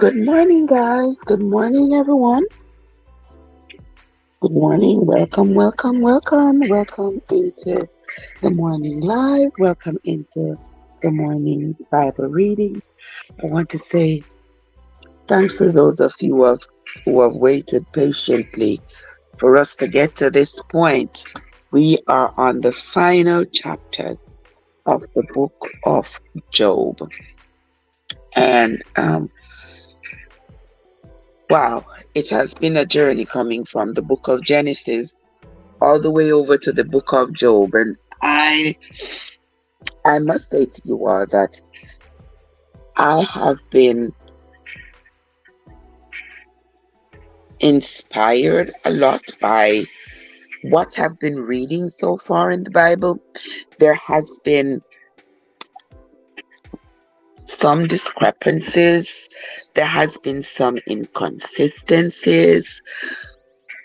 Good morning, guys. Good morning, everyone. Good morning. Welcome, welcome, welcome. Welcome into the morning live. Welcome into the morning's Bible reading. I want to say thanks to those of you who have waited patiently for us to get to this point. We are on the final chapters of the book of Job. And wow, it has been a journey coming from the book of Genesis all the way over to the book of Job. And I must say to you all that I have been inspired a lot by what I've been reading so far in the Bible. There has been some discrepancies, there has been some inconsistencies,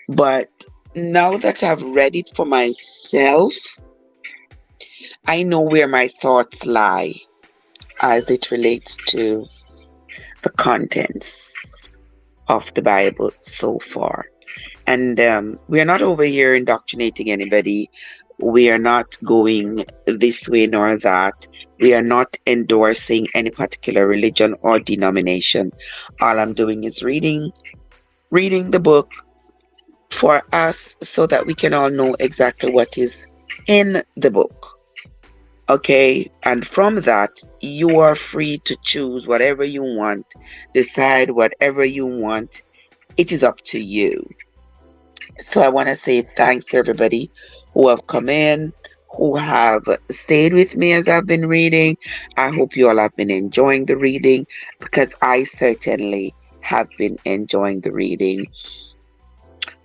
but now that I've read it for myself, I know where my thoughts lie as it relates to the contents of the Bible so far. And we are not over here indoctrinating anybody. We are not going this way nor that. We are not endorsing any particular religion or denomination. All I'm doing is reading the book for us so that we can all know exactly what is in the book. Okay, and from that, you are free to choose whatever you want, decide whatever you want. It is up to you. So I want to say thanks to everybody who have come in, who have stayed with me as I've been reading. I hope you all have been enjoying the reading because I certainly have been enjoying the reading.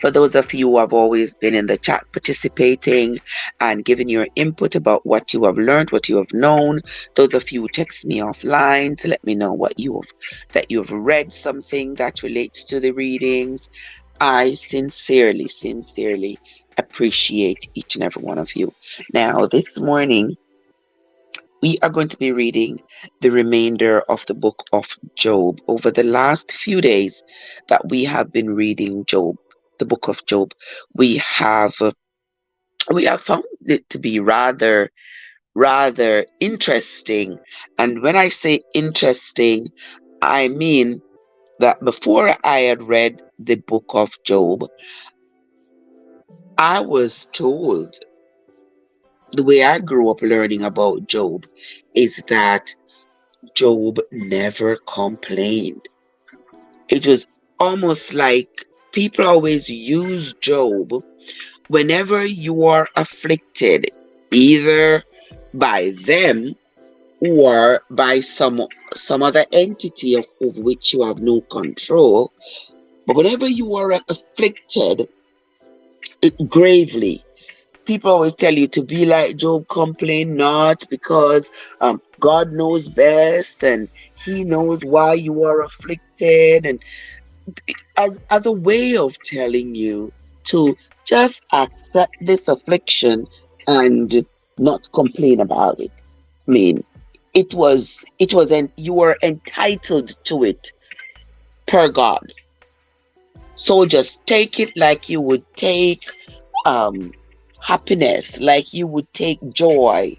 For those of you who have always been in the chat participating and giving your input about what you have learned, what you have known, those of you who text me offline to let me know that you have read something that relates to the readings, I sincerely appreciate each and every one of you. Now, this morning, we are going to be reading the remainder of the book of Job. Over the last few days that we have been reading Job, the book of Job, we have found it to be rather interesting. And when I say interesting, I mean that before I had read the book of Job, I was told, the way I grew up learning about Job is that Job never complained. It was almost like people always use Job whenever you are afflicted, either by them or by some other entity of which you have no control. But whenever you are afflicted gravely, people always tell you to be like Job, complain not, because God knows best and he knows why you are afflicted, and as a way of telling you to just accept this affliction and not complain about it. I mean, you were entitled to it per God. So just take it like you would take happiness, like you would take joy.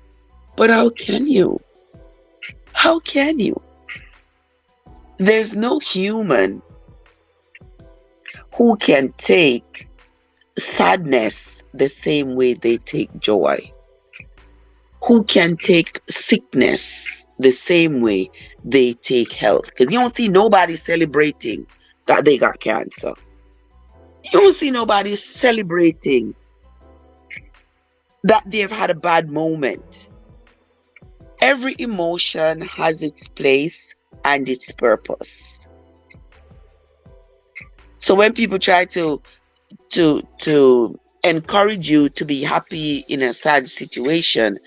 But how can you? How can you? There's no human who can take sadness the same way they take joy, who can take sickness the same way they take health. Because you don't see nobody celebrating that they got cancer. You don't see nobody celebrating that they've had a bad moment. Every emotion has its place and its purpose. So when people try to encourage you to be happy in a sad situation,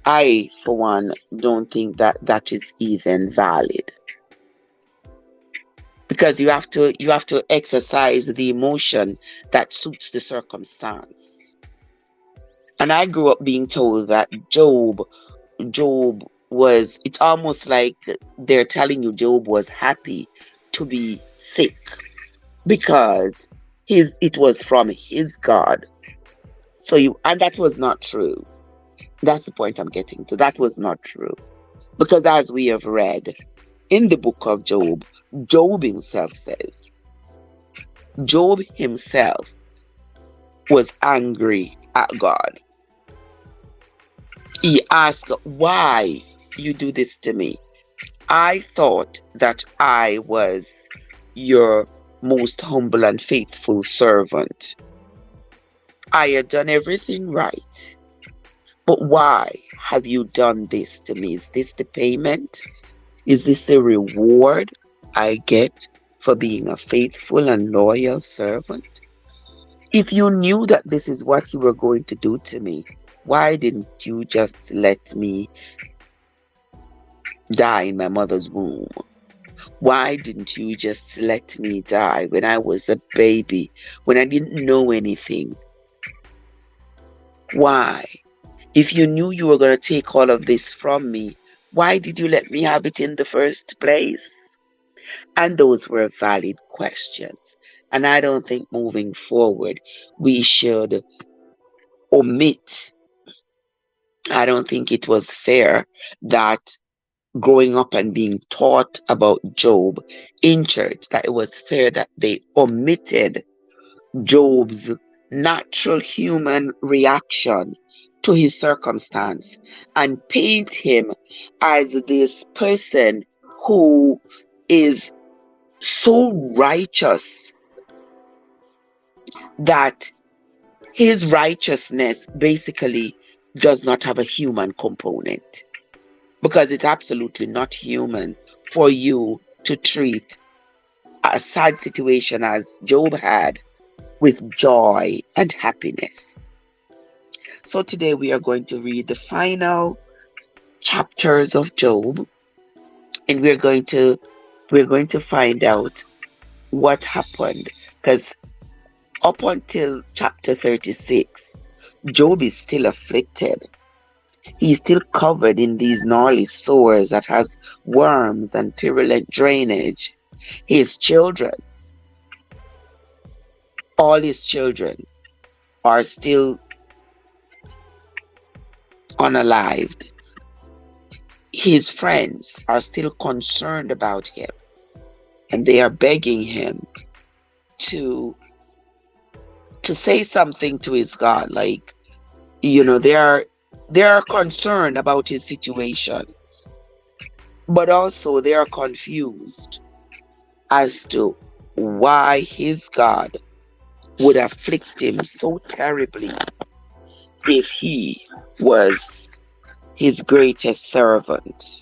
I, for one, don't think that is even valid. Because you have to exercise the emotion that suits the circumstance. And I grew up being told that Job was, it's almost like they're telling you Job was happy to be sick because it was from his God. So and that was not true. That's the point I'm getting to. That was not true. Because as we have read in the book of Job, Job himself says, Job himself was angry at God. He asked, why you do this to me? I thought that I was your most humble and faithful servant. I had done everything right. But why have you done this to me? Is this the payment? Is this the reward I get for being a faithful and loyal servant? If you knew that this is what you were going to do to me, why didn't you just let me die in my mother's womb? Why didn't you just let me die when I was a baby, when I didn't know anything? Why? If you knew you were going to take all of this from me, why did you let me have it in the first place? And those were valid questions. And I don't think moving forward, we should omit. I don't think it was fair that growing up and being taught about Job in church, that it was fair that they omitted Job's natural human reaction to his circumstance and paint him as this person who is so righteous that his righteousness basically does not have a human component. Because it's absolutely not human for you to treat a sad situation as Job had with joy and happiness. So today we are going to read the final chapters of Job, and we're going to find out what happened, because up until chapter 36, Job is still afflicted. He's still covered in these gnarly sores that has worms and purulent drainage. His children, all his children, are still unalived. His friends are still concerned about him, and they are begging him to say something to his God. Like, they are concerned about his situation, but also they are confused as to why his God would afflict him so terribly if he was his greatest servant.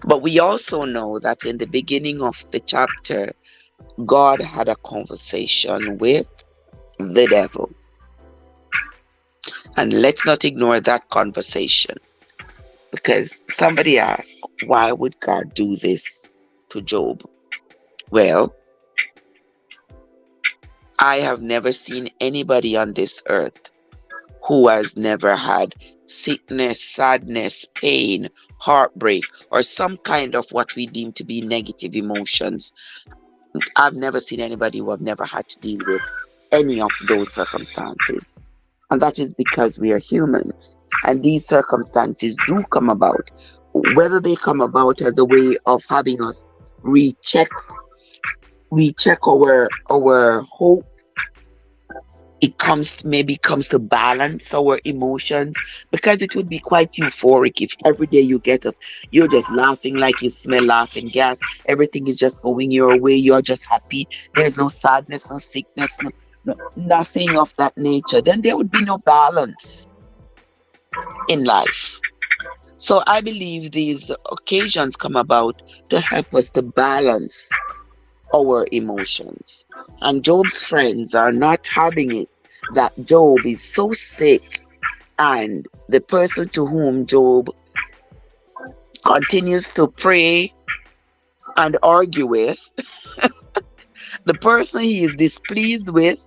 But we also know that in the beginning of the chapter, God had a conversation with the devil. And let's not ignore that conversation, because somebody asked, why would God do this to Job? Well, I have never seen anybody on this earth who has never had sickness, sadness, pain, heartbreak, or some kind of what we deem to be negative emotions. I've never seen anybody who have never had to deal with any of those circumstances. And that is because we are humans. And these circumstances do come about. Whether they come about as a way of having us recheck our hope, maybe comes to balance our emotions, because it would be quite euphoric if every day you get up, you're just laughing like you smell laughing gas. Everything is just going your way. You're just happy. There's no sadness, no sickness, nothing of that nature. Then there would be no balance in life. So I believe these occasions come about to help us to balance our emotions. And Job's friends are not having it that Job is so sick, and the person to whom Job continues to pray and argue with, the person he is displeased with,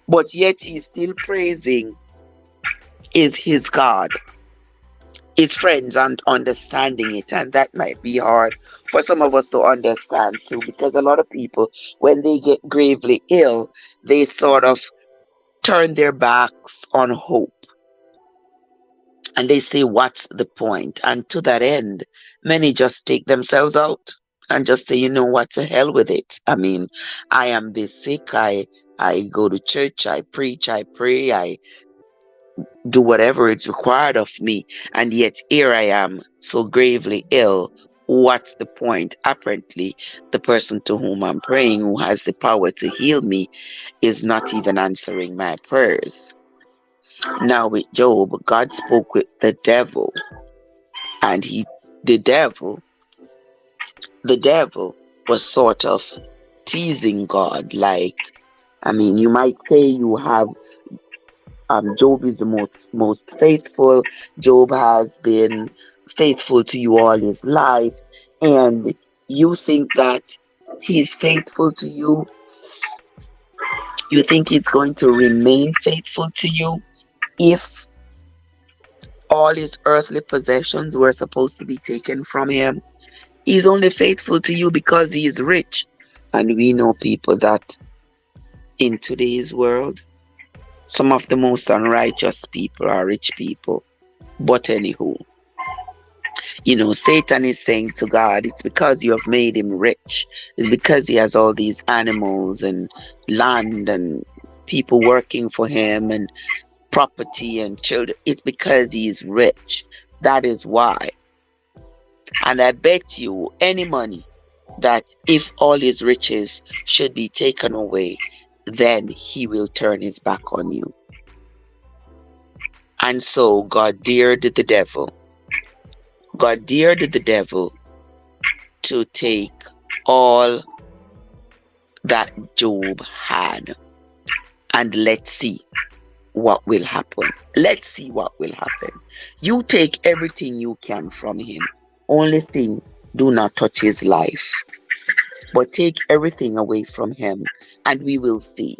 but yet he's still praising, is his God, his friends aren't understanding it, and that might be hard for some of us to understand too, because a lot of people, when they get gravely ill, they sort of turn their backs on hope, and they say, what's the point? And to that end, many just take themselves out and just say, you know what, to hell with it. I mean, I am this sick, I go to church, I preach, I pray, I do whatever is required of me, and yet here I am so gravely ill. What's the point? Apparently, the person to whom I'm praying, who has the power to heal me, is not even answering my prayers. Now with Job, God spoke with the devil, and the devil, the devil was sort of teasing God. Like, I mean, you might say you have Job is the most faithful. Job has been faithful to you all his life, and you think that he's faithful to you. You think he's going to remain faithful to you if all his earthly possessions were supposed to be taken from him. He's only faithful to you because he is rich. And we know people that in today's world, some of the most unrighteous people are rich people. But anywho, Satan is saying to God, it's because you have made him rich. It's because he has all these animals and land and people working for him and property and children. It's because he is rich. That is why. And I bet you any money that if all his riches should be taken away, then he will turn his back on you. And so God dared the devil. God dared the devil to take all that Job had. And let's see what will happen. Let's see what will happen. You take everything you can from him. Only thing, do not touch his life. But take everything away from him, and we will see.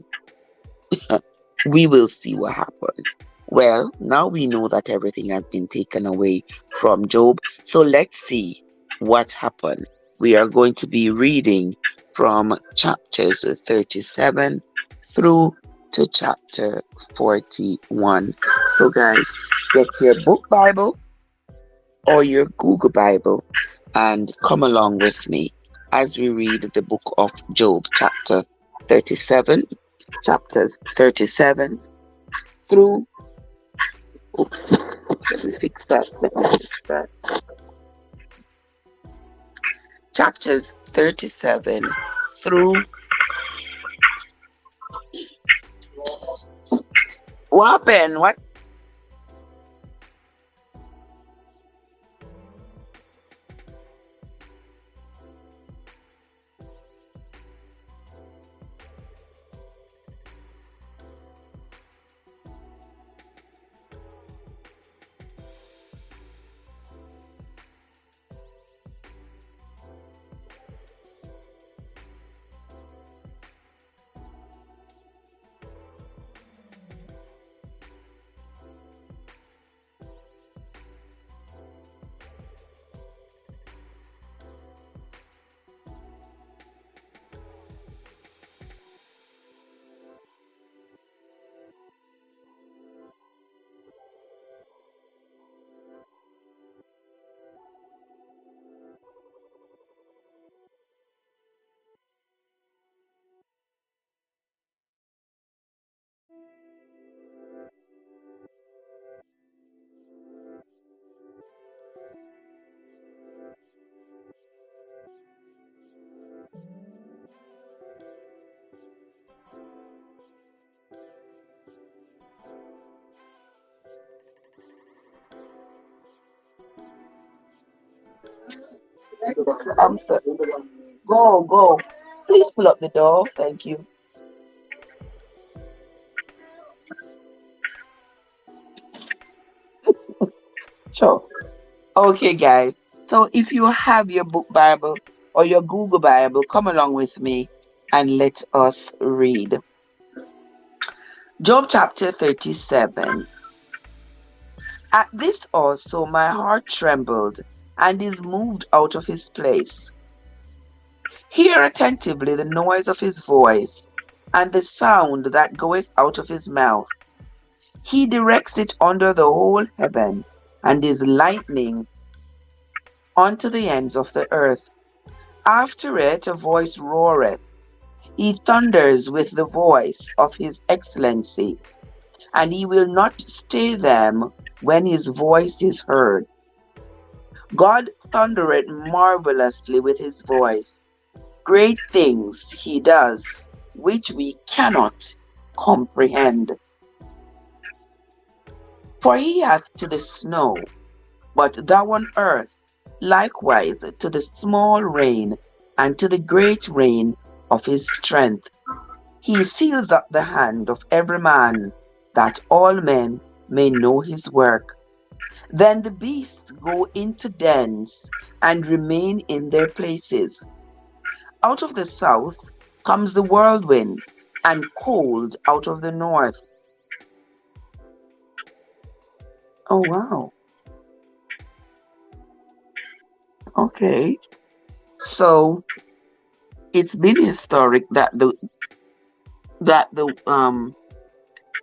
We will see what happens. Well, now we know that everything has been taken away from Job. So let's see what happened. We are going to be reading from chapters 37 through to chapter 41. So guys, get your book Bible or your Google Bible and come along with me as we read the book of Job, chapters 37 through, oops, let me fix that. Chapters 37 through, what happened? What? I'm sorry. Go. Please pull up the door. Thank you. Sure. Okay, guys. So if you have your book Bible or your Google Bible, come along with me and let us read. Job chapter 37. At this also my heart trembled, and is moved out of his place. Hear attentively the noise of his voice, and the sound that goeth out of his mouth. He directs it under the whole heaven, and is lightning unto the ends of the earth. After it a voice roareth. He thunders with the voice of his excellency, and he will not stay them when his voice is heard. God thundereth marvelously with his voice. Great things he does, which we cannot comprehend. For he hath to the snow, but thou on earth, likewise to the small rain, and to the great rain of his strength. He seals up the hand of every man, that all men may know his work. Then the beasts go into dens, and remain in their places. Out of the south comes the whirlwind, and cold out of the north. Oh wow. Okay. So it's been historic that that the um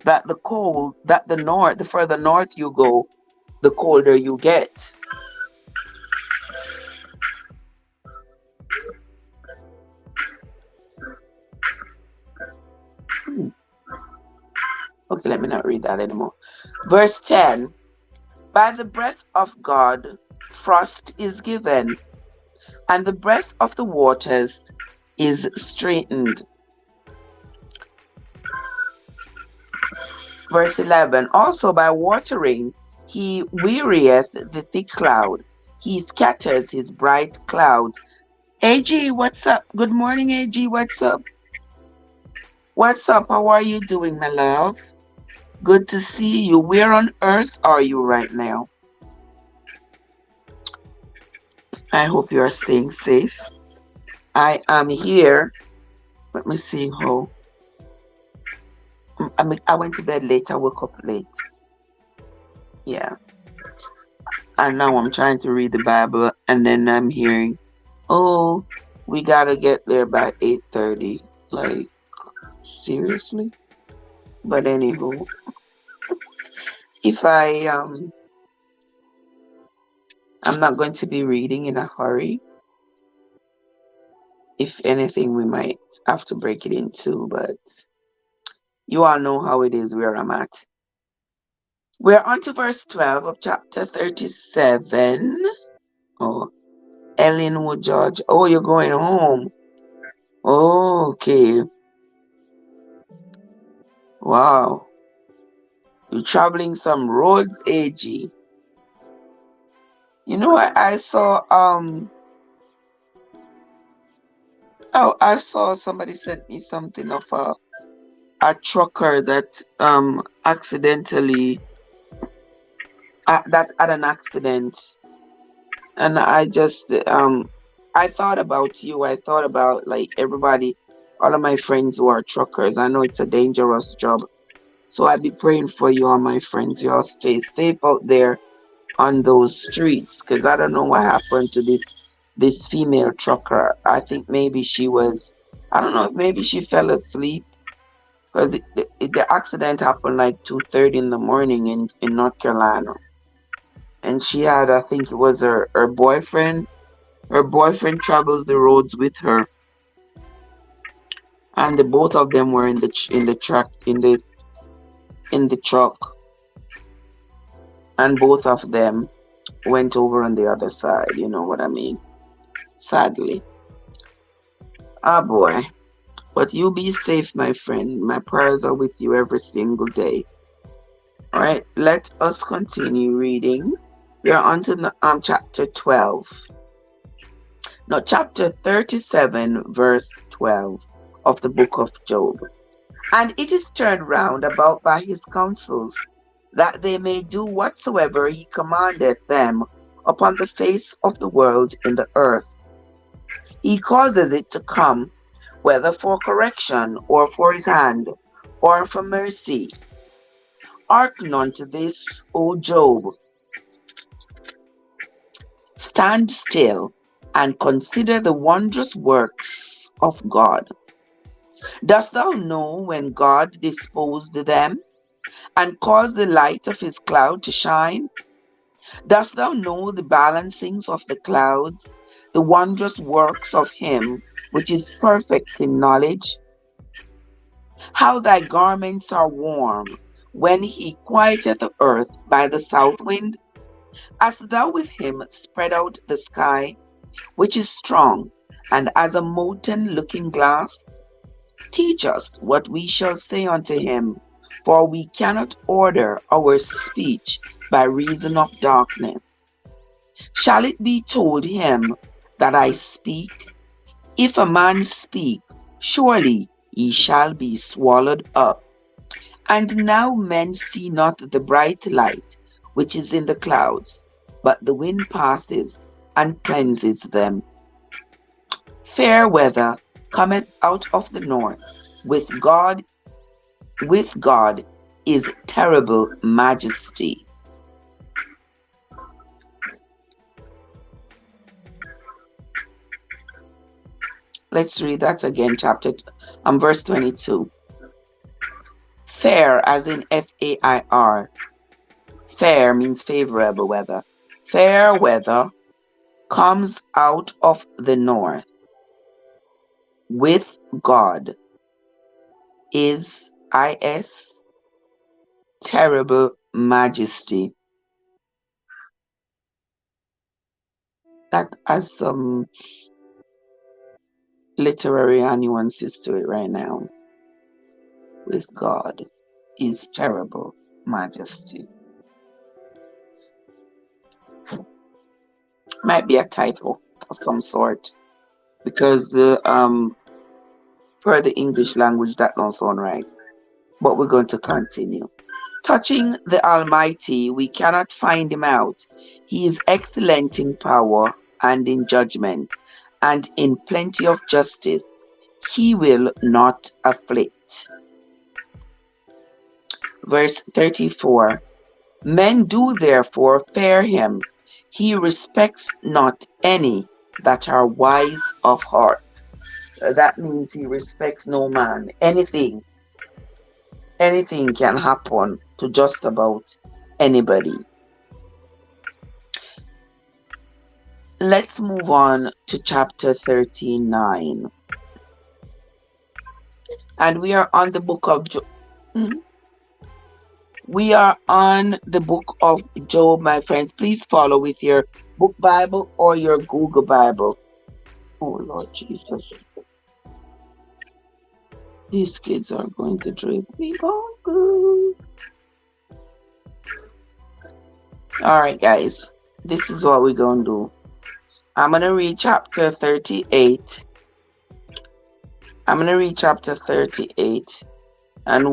the further north you go, the colder you get. Hmm. Okay, let me not read that anymore. Verse 10. By the breath of God frost is given, and the breath of the waters is straightened. Verse 11. Also by watering he wearieth the thick cloud. He scatters his bright clouds. AG, what's up? Good morning, AG. What's up? What's up? How are you doing, my love? Good to see you. Where on earth are you right now? I hope you are staying safe. I am here. Let me see how. I went to bed late. I woke up late. Yeah. And now I'm trying to read the Bible, and then I'm hearing, oh, we gotta get there by 8:30. Like, seriously? But anywho, if I'm not going to be reading in a hurry. If anything, we might have to break it in two, but you all know how it is where I'm at. We're on to verse 12 of chapter 37. Oh, Ellen Wood George. Oh, you're going home. Oh, okay. Wow. You're traveling some roads, AG. You know what I saw I saw somebody sent me something of a trucker that accidentally that had an accident, and I just I thought about you. I thought about like everybody, all of my friends who are truckers. I know it's a dangerous job, so I'd be praying for you, all my friends. Y'all stay safe out there on those streets, because I don't know what happened to this female trucker. I think maybe she was, I don't know if maybe she fell asleep, because the accident happened like 2:30 in the morning in North Carolina, and she had, I think it was her boyfriend. Her boyfriend travels the roads with her, and the both of them were in the truck, and both of them went over on the other side. You know what I mean? Sadly. Ah, boy. But you be safe, my friend. My prayers are with you every single day. All right, let us continue reading. We are on to chapter 12. Now, chapter 37, verse 12 of the book of Job. And it is turned round about by his counsels, that they may do whatsoever he commandeth them upon the face of the world in the earth. He causes it to come, whether for correction, or for his hand, or for mercy, Hearken unto this, O Job. Stand still and consider the wondrous works of God. Dost thou know when God disposed them, and caused the light of his cloud to shine? Dost thou know the balancings of the clouds, the wondrous works of him which is perfect in knowledge? How thy garments are warm, when he quieteth the earth by the south wind? Hast thou with him spread out the sky, which is strong, and as a molten looking glass? Teach us what we shall say unto him, for we cannot order our speech by reason of darkness. Shall it be told him that I speak? If a man speak, surely he shall be swallowed up. And now men see not the bright light which is in the clouds, but the wind passes and cleanses them. Fair weather cometh out of the north. With God is terrible majesty. Let's read that again, verse 22. Fair, as in F-A-I-R. Fair means favorable weather. Fair weather comes out of the north. With God is I-S, terrible majesty. That has some literary nuances to it right now. With God is terrible majesty. Might be a typo of some sort, because for the English language that don't sound right. But we're going to continue. Touching the Almighty, we cannot find him out. He is excellent in power and in judgment, and in plenty of justice. He will not afflict. Verse 34. Men do therefore fear him. He respects not any that are wise of heart. That means he respects no man. Anything can happen to just about anybody. Let's move on to chapter 39. And we are on the book of Job. We are on the book of Job, my friends. Please follow with your book Bible or your Google Bible. Oh, Lord Jesus. These kids are going to drive me bonkers. Alright, guys. This is what we're going to do. I'm going to read chapter 38. And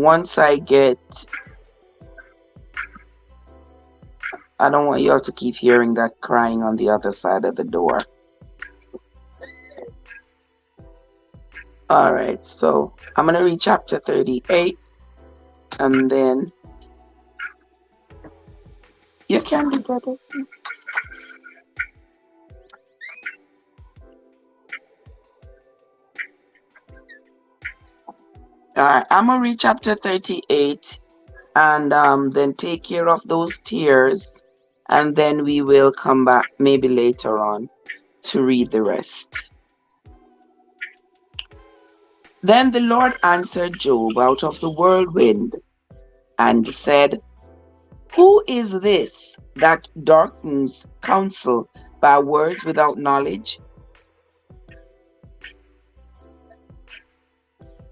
once I get... I don't want y'all to keep hearing that crying on the other side of the door. Alright, so I'm going to read chapter 38. And then... You can be better. Alright, I'm going to read chapter 38 and then take care of those tears, and then we will come back maybe later on to read the rest. Then the Lord answered Job out of the whirlwind and said, Who is this that darkens counsel by words without knowledge?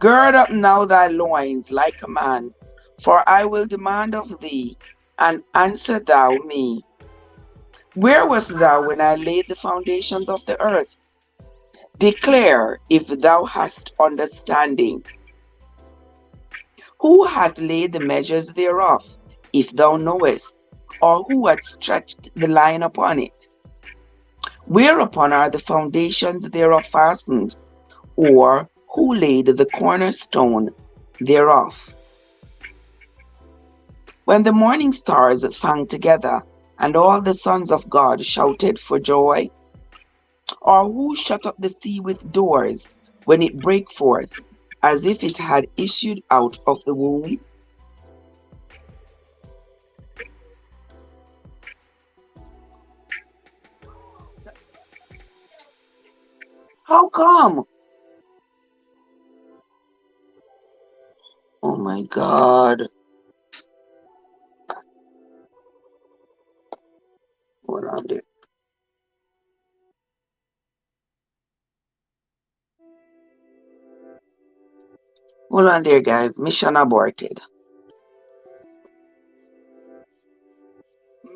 Gird up now thy loins like a man, for I will demand of thee, and answer thou me. Where wast thou when I laid the foundations of the earth? Declare if thou hast understanding. Who hath laid the measures thereof, if thou knowest, or who hath stretched the line upon it? Whereupon are the foundations thereof fastened, or who laid the cornerstone thereof? When the morning stars sang together and all the sons of God shouted for joy? Or who shut up the sea with doors when it brake forth, as if it had issued out of the womb? How come? Oh my God. Hold on there. Hold on there, guys. Mission aborted.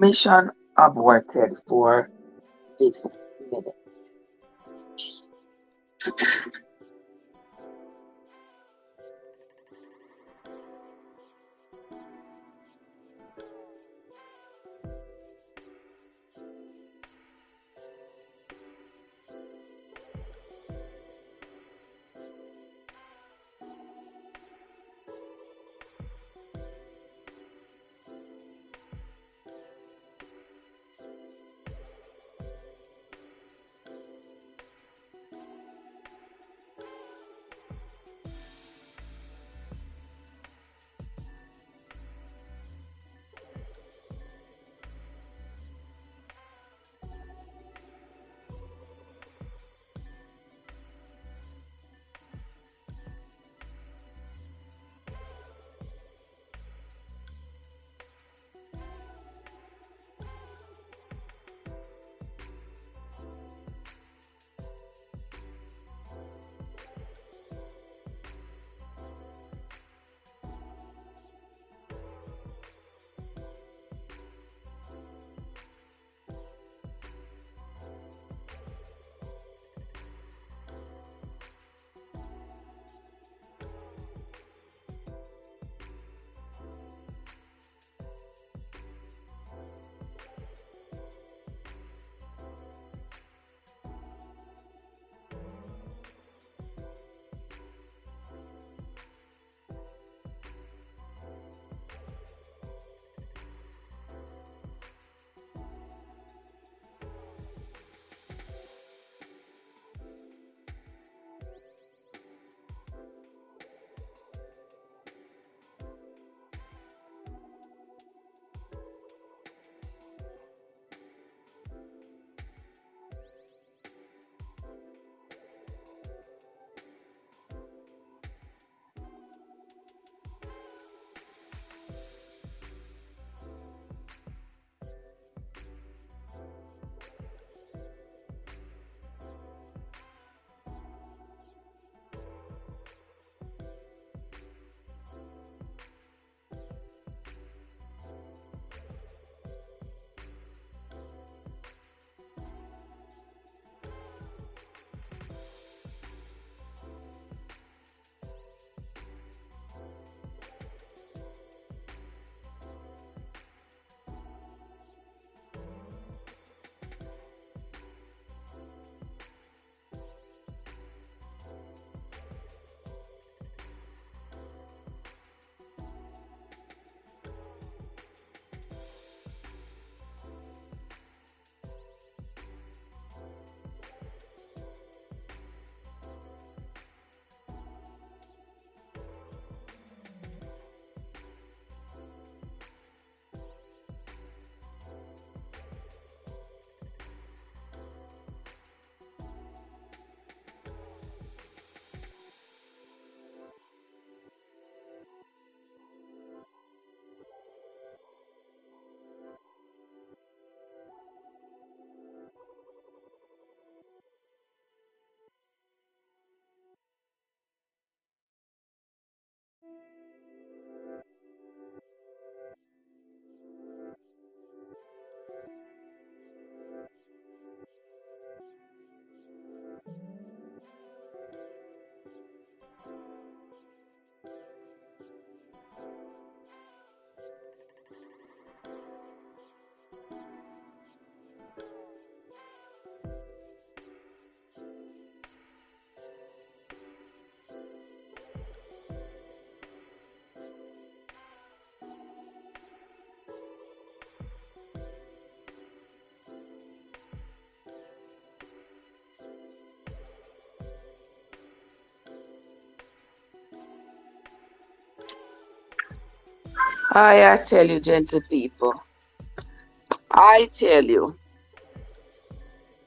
Mission aborted for this minute. I tell you, gentle people, I tell you,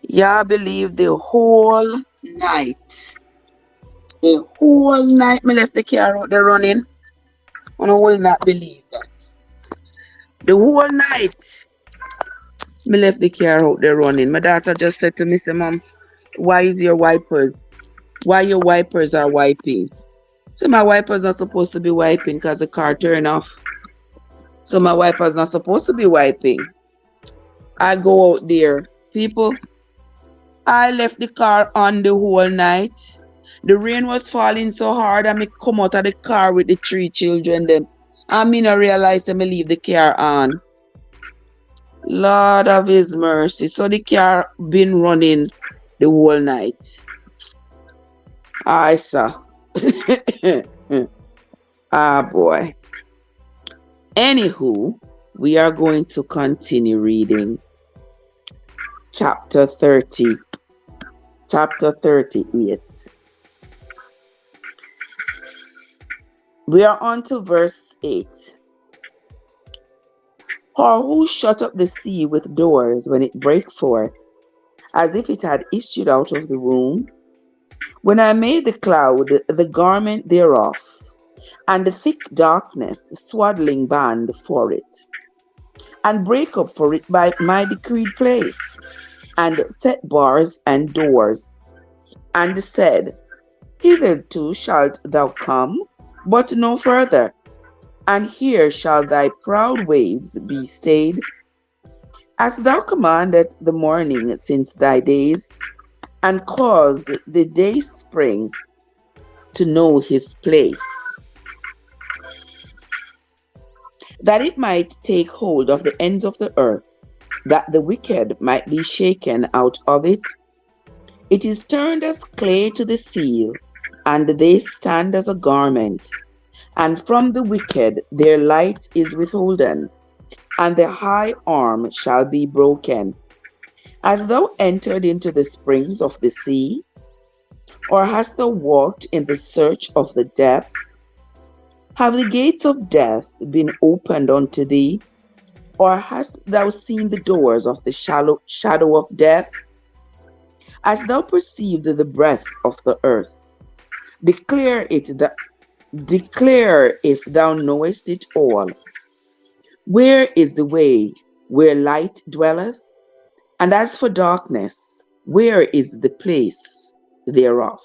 y'all believe the whole night me left the car out there running, and I will not believe that. The whole night me left the car out there running. My daughter just said to me, say, Mom, why is your wipers? Why your wipers are wiping? So my wipers not supposed to be wiping because the car turned off. So my wipers not supposed to be wiping. I go out there. People, I left the car on the whole night. The rain was falling so hard and me come out of the car with the three children them. I mean I realized that me leave the car on. Lord of his mercy. So the car been running the whole night. I saw. Ah boy. Anywho, we are going to continue reading chapter 30. Chapter 38. We are on to verse 8. Or who shut up the sea with doors when it brake forth, as if it had issued out of the womb? When I made the cloud the garment thereof, and the thick darkness swaddling band for it, and break up for it by my decreed place, and set bars and doors, and said, Hitherto shalt thou come, but no further, and here shall thy proud waves be stayed. Hast thou commanded the morning since thy days, and caused the day spring to know his place, that it might take hold of the ends of the earth, that the wicked might be shaken out of it? It is turned as clay to the seal, and they stand as a garment. And from the wicked their light is withholden, and their high arm shall be broken. Hast thou entered into the springs of the sea? Or hast thou walked in the search of the depth? Have the gates of death been opened unto thee? Or hast thou seen the doors of the shadow of death? Hast thou perceived the breadth of the earth? Declare if thou knowest it all. Where is the way where light dwelleth? And as for darkness, where is the place thereof?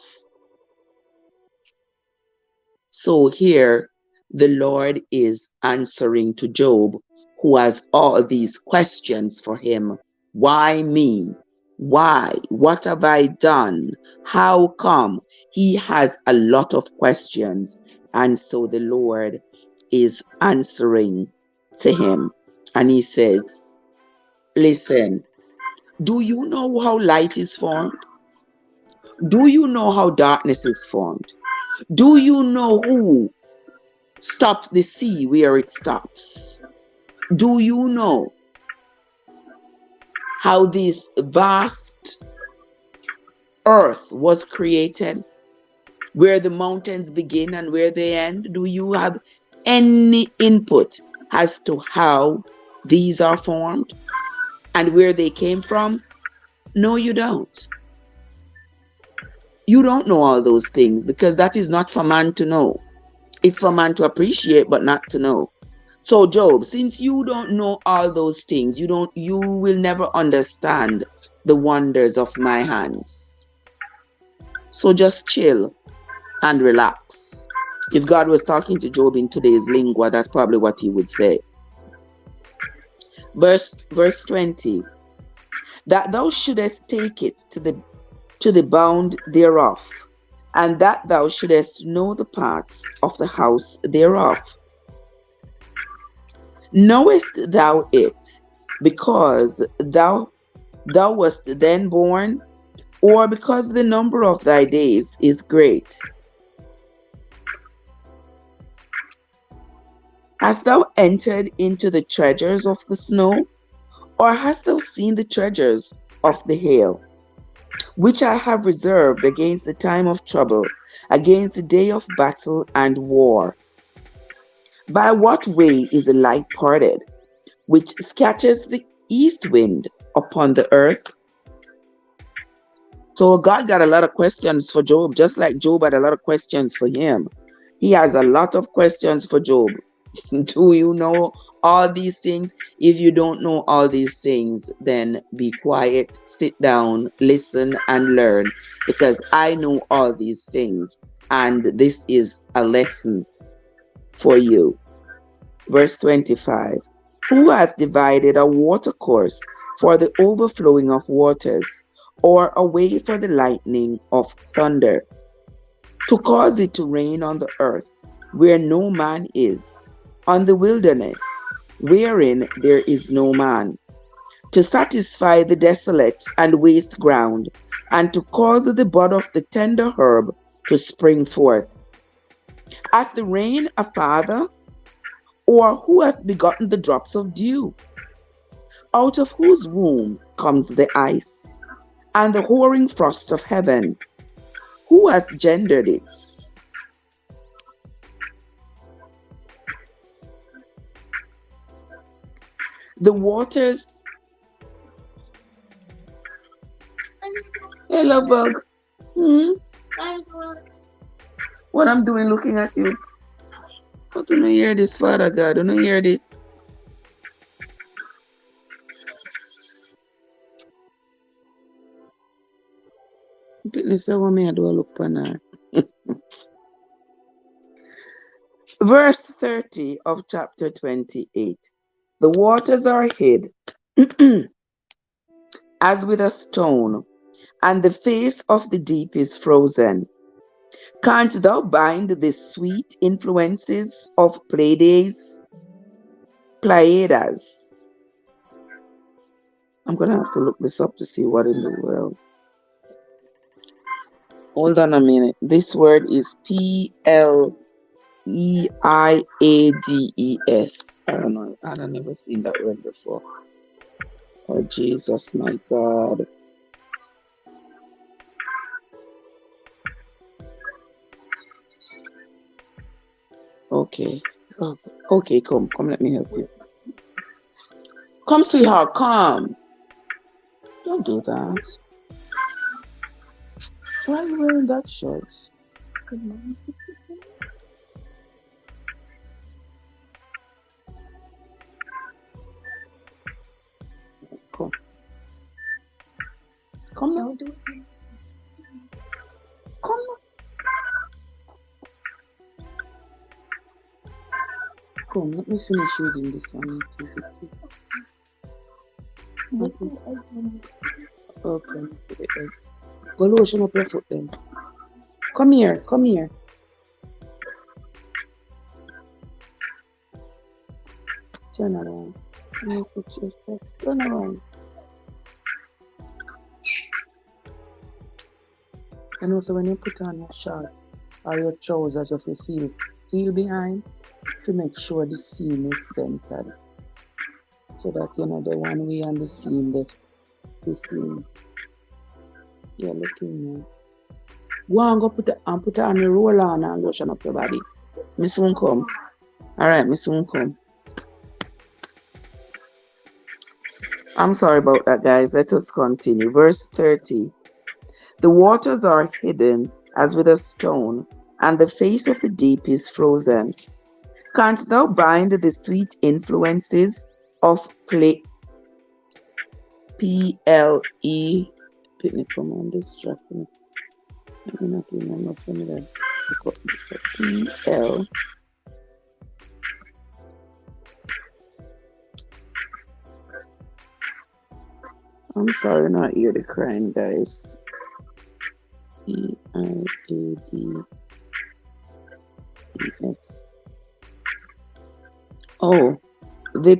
So here the Lord is answering to Job, who has all these questions for him. Why me? Why? What have I done? How come? He has a lot of questions. And so the Lord is answering to him. And he says, listen, do you know how light is formed? Do you know how darkness is formed? Do you know who stops the sea where it stops? Do you know how this vast earth was created, where the mountains begin and where they end? Do you have any input as to how these are formed and where they came from? No, you don't. You don't know all those things, because that is not for man to know. It's for man to appreciate, but not to know. So Job, since you don't know all those things, you will never understand the wonders of my hands. So just chill and relax. If God was talking to Job in today's lingua, that's probably what he would say. Verse 20. That thou shouldest take it to the bound thereof, and that thou shouldest know the paths of the house thereof. Knowest thou it because thou wast then born, or because the number of thy days is great? Hast thou entered into the treasures of the snow, or hast thou seen the treasures of the hail, which I have reserved against the time of trouble, against the day of battle and war? By what way is the light parted, which scatters the east wind upon the earth? So God got a lot of questions for Job, just like Job had a lot of questions for him. He has a lot of questions for Job. Do you know all these things? If you don't know all these things, then be quiet, sit down, listen, and learn, because I know all these things, and this is a lesson for you. Verse 25. Who hath divided a watercourse for the overflowing of waters, or a way for the lightning of thunder, to cause it to rain on the earth where no man is, on the wilderness wherein there is no man, to satisfy the desolate and waste ground, and to cause the bud of the tender herb to spring forth? Hath the rain a father? Or who hath begotten the drops of dew? Out of whose womb comes the ice, and the whoring frost of heaven? Who hath gendered it? The waters. Hello, bug. What I'm doing looking at you? I don't hear this, Father God. I don't hear this. Verse 30 of chapter 28. The waters are hid as with a stone, and the face of the deep is frozen. Canst thou bind the sweet influences of Pleiades? I'm going to have to look this up to see what in the world. Hold on a minute. This word is Pleiades. I don't know. I've never seen that word before. Oh, Jesus, my God. Okay. Oh, okay, come, let me help you. Come, sweetheart, come. Don't do that. Why are you wearing that shorts? Come. Come now. Come now. Come, let me finish reading this one. Okay. Go lotion up your foot then. Come here. Turn around. Turn around. And also when you put on your shirt or your trousers, if you feel behind, to make sure the seam is centered. So that the one way on the seam, the seam. Yeah, looking here. Go and go put on the roll on and lotion up your body. Me soon come. Alright, me soon come. I'm sorry about that, guys. Let us continue. Verse 30. The waters are hidden as with a stone, and the face of the deep is frozen. Canst thou bind the sweet influences of P-L-E? Come on, distract me. I do not remember some of that. P-L. I'm sorry, not hear the crying, guys. P-I-A-D-E-S. Oh, the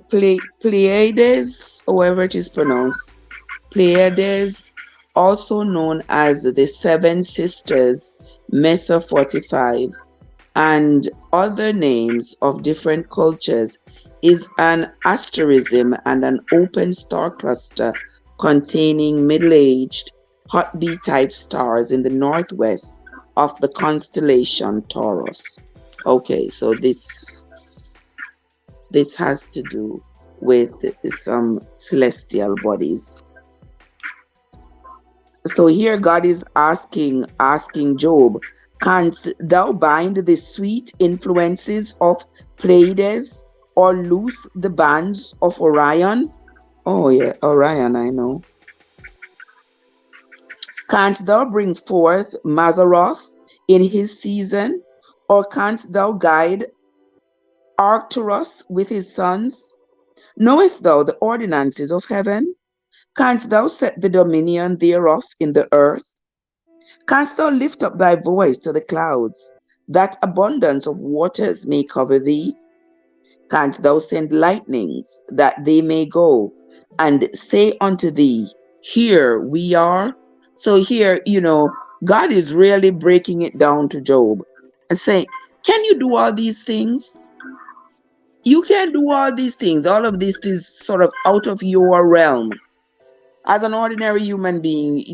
Pleiades, however it is pronounced, Pleiades, also known as the Seven Sisters, Mesa 45, and other names of different cultures, is an asterism and an open star cluster containing middle-aged, hot B-type stars in the northwest of the constellation Taurus. Okay, so this this has to do with some celestial bodies. So here God is asking Job, canst thou bind the sweet influences of Pleiades or loose the bands of Orion? Oh yeah, Orion, I know. Canst thou bring forth Mazzaroth in his season, or canst thou guide Arcturus with his sons? Knowest thou the ordinances of heaven? Canst thou set the dominion thereof in the earth? Canst thou lift up thy voice to the clouds, that abundance of waters may cover thee? Canst thou send lightnings, that they may go, and say unto thee, here we are? So here, God is really breaking it down to Job and saying, can you do all these things? You can do all these things. All of this is sort of out of your realm. As an ordinary human being,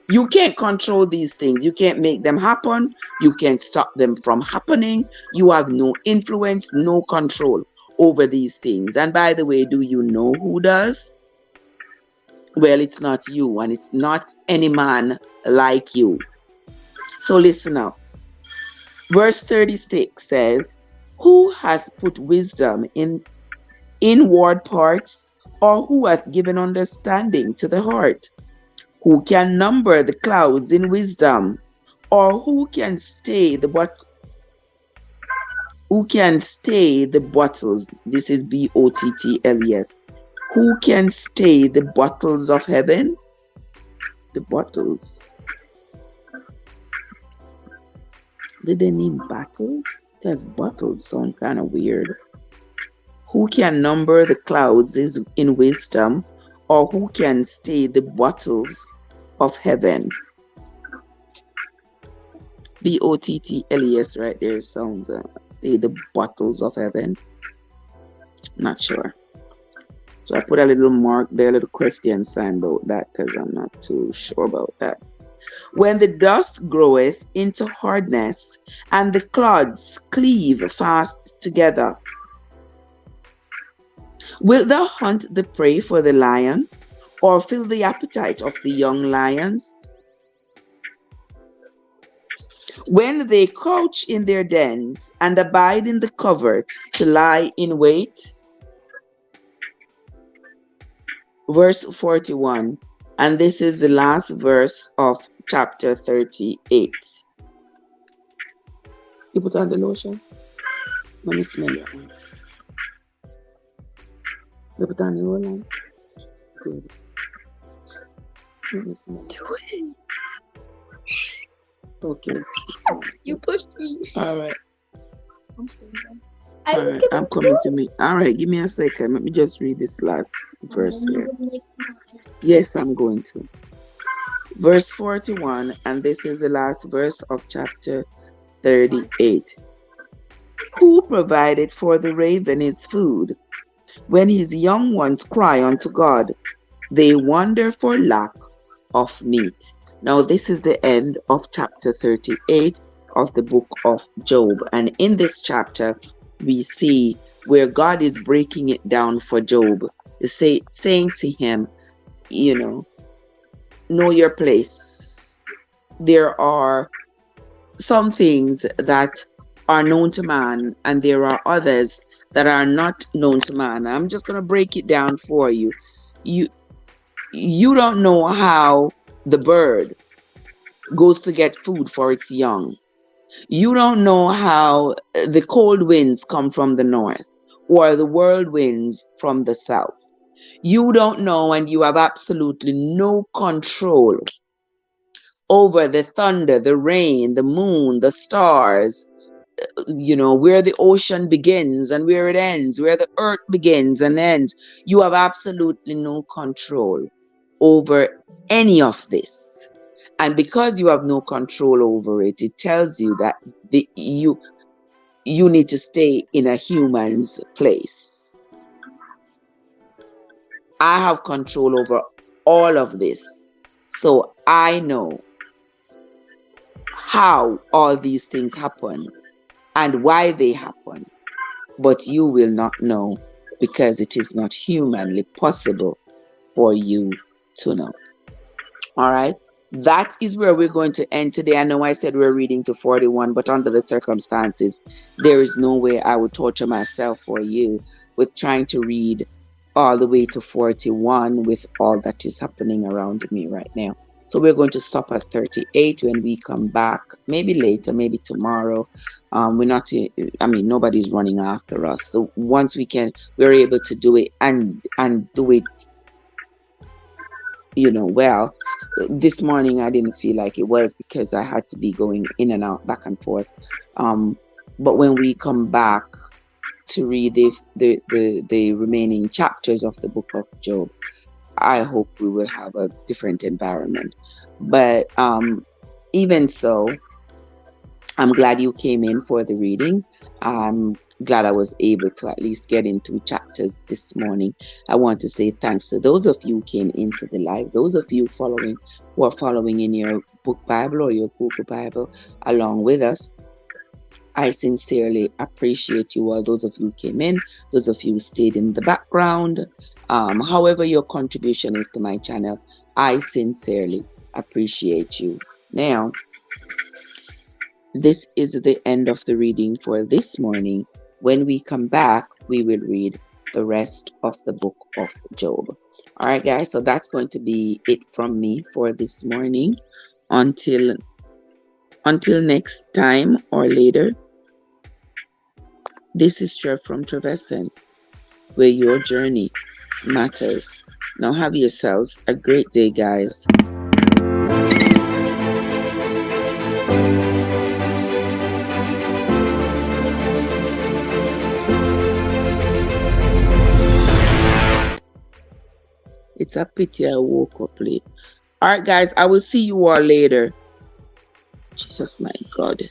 you can't control these things. You can't make them happen. You can't stop them from happening. You have no influence, no control over these things. And by the way, do you know who does? Well, it's not you, and it's not any man like you. So listen up. Verse 36 says, who hath put wisdom in inward parts, or who hath given understanding to the heart? Who can number the clouds in wisdom, or who can stay the bottles? This is bottles. Who can stay the bottles of heaven? The bottles. Did they mean battles? Because bottles sound kind of weird. Who can number the clouds is in wisdom, or who can stay the bottles of heaven? bottles right there sounds stay the bottles of heaven. Not sure. So I put a little mark there, a little question sign about that, because I'm not too sure about that. When the dust groweth into hardness, and the clods cleave fast together, wilt thou hunt the prey for the lion, or fill the appetite of the young lions? When they crouch in their dens, and abide in the covert to lie in wait. Verse 41, and this is the last verse of chapter 38. You put on the lotion? Let me smell your hands. You put on the roll-on? Good. Let me smell. Do it. Okay. You pushed me. All right. I'm staying there. All right, I'm coming to me. All right, give me a second. Let me just read this last verse here. Yes, I'm going to. Verse 41, and this is the last verse of chapter 38. Who provided for the raven his food? When his young ones cry unto God, they wander for lack of meat. Now, this is the end of chapter 38 of the book of Job. And in this chapter, we see where God is breaking it down for Job, saying to him, know your place. There are some things that are known to man, and there are others that are not known to man. I'm just going to break it down for you. You don't know how the bird goes to get food for its young. You don't know how the cold winds come from the north or the whirlwinds from the south. You don't know, and you have absolutely no control over the thunder, the rain, the moon, the stars, where the ocean begins and where it ends, where the earth begins and ends. You have absolutely no control over any of this. And because you have no control over it, it tells you that you need to stay in a human's place. I have control over all of this. So I know how all these things happen and why they happen. but you will not know because it is not humanly possible for you to know. All right. That is where we're going to end today. I know I said we're reading to 41, but under the circumstances, there is no way I would torture myself for you with trying to read all the way to 41 with all that is happening around me right now. So we're going to stop at 38 when we come back, maybe later, maybe tomorrow. We're not, I mean, nobody's running after us. So once we're able to do it and do it, well, this morning I didn't feel like it was because I had to be going in and out, back and forth. But when we come back to read the remaining chapters of the book of Job, I hope we will have a different environment. But even so, I'm glad you came in for the reading. I'm glad I was able to at least get into chapters this morning. I want to say thanks to those of you who came into the live, those of you who are following in your book Bible or your Google Bible along with us. I sincerely appreciate you all. Those of you who came in, those of you who stayed in the background, however your contribution is to my channel, I sincerely appreciate you. Now, this is the end of the reading for this morning. When we come back, we will read the rest of the book of Job. All right, guys, so that's going to be it from me for this morning. Until next time or later, this is Trev from Trevessence, where your journey matters. Now have yourselves a great day, guys. It's a pity I woke up late. All right, guys, I will see you all later. Jesus, my God.